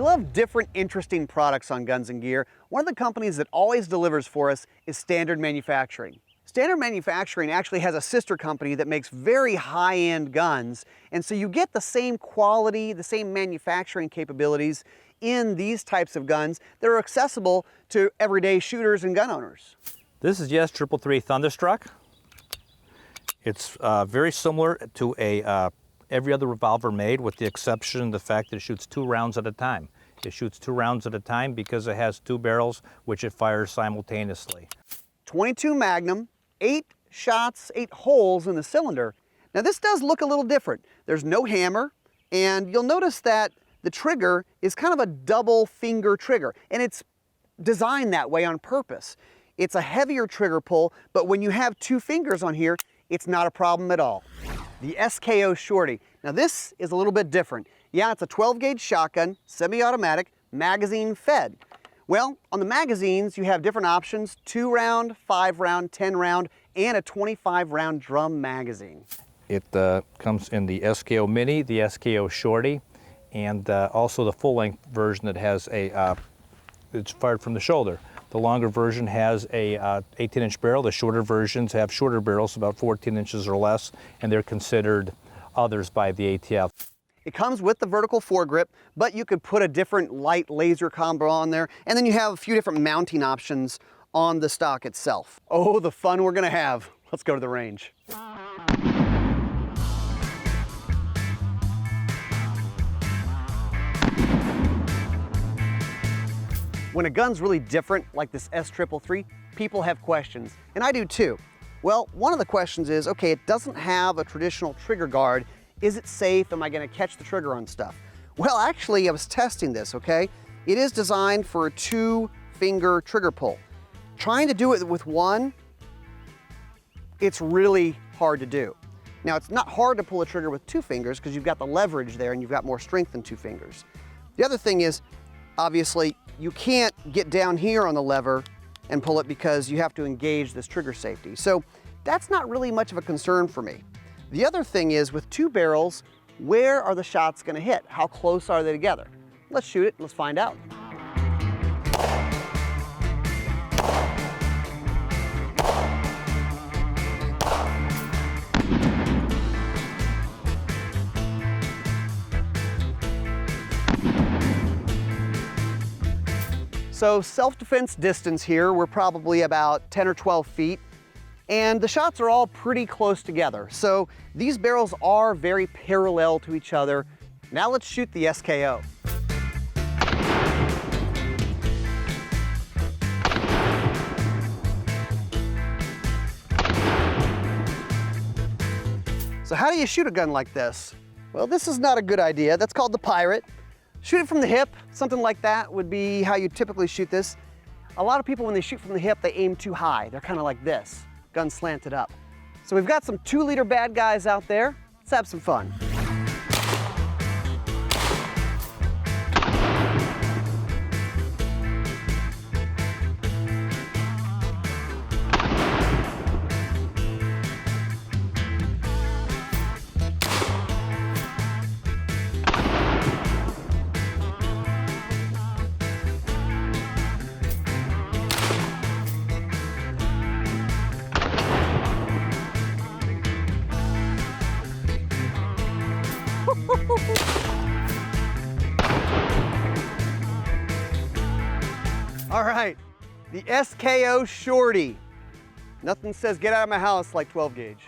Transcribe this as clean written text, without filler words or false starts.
love different, interesting products on Guns and Gear. One of the companies that always delivers for us is Standard Manufacturing. Standard Manufacturing actually has a sister company that makes very high-end guns, and so you get the same quality, the same manufacturing capabilities in these types of guns that are accessible to everyday shooters and gun owners. This is the S333 Thunderstruck. It's very similar to every other revolver made, with the exception of the fact that it shoots 2 rounds at a time. It shoots 2 rounds at a time because it has 2 barrels, which it fires simultaneously. 22 Magnum, 8 shots, 8 holes in the cylinder. Now this does look a little different. There's no hammer, and you'll notice that the trigger is kind of a double finger trigger, and it's designed that way on purpose. It's a heavier trigger pull, but when you have 2 fingers on here, it's not a problem at all. The SKO Shorty. Now this is a little bit different. Yeah, it's a 12 gauge shotgun, semi-automatic, magazine fed. Well, on the magazines, you have different options: 2 round, 5 round, 10 round, and a 25 round drum magazine. It comes in the SKO Mini, the SKO Shorty, and also the full length version that has it's fired from the shoulder. The longer version has a 18-inch barrel. The shorter versions have shorter barrels, about 14 inches or less, and they're considered others by the ATF. It comes with the vertical foregrip, but you could put a different light laser combo on there, and then you have a few different mounting options on the stock itself. Oh, the fun we're gonna have. Let's go to the range. When a gun's really different, like this S333, people have questions, and I do too. Well, one of the questions is, okay, it doesn't have a traditional trigger guard. Is it safe? Am I gonna catch the trigger on stuff? Well, actually, I was testing this, okay? It is designed for a 2-finger trigger pull. Trying to do it with one, it's really hard to do. Now, it's not hard to pull a trigger with 2 fingers because you've got the leverage there and you've got more strength than 2 fingers. The other thing is, obviously, you can't get down here on the lever and pull it because you have to engage this trigger safety. So that's not really much of a concern for me. The other thing is, with 2 barrels, where are the shots gonna hit? How close are they together? Let's shoot it, let's find out. So self-defense distance here, we're probably about 10 or 12 feet, and the shots are all pretty close together. So these barrels are very parallel to each other. Now let's shoot the SKO. So how do you shoot a gun like this? Well, this is not a good idea. That's called the Pirate. Shoot it from the hip. Something like that would be how you typically shoot this. A lot of people, when they shoot from the hip, they aim too high. They're kind of like this, gun slanted up. So we've got some 2-liter bad guys out there. Let's have some fun. All right, the SKO Shorty. Nothing says get out of my house like 12 gauge.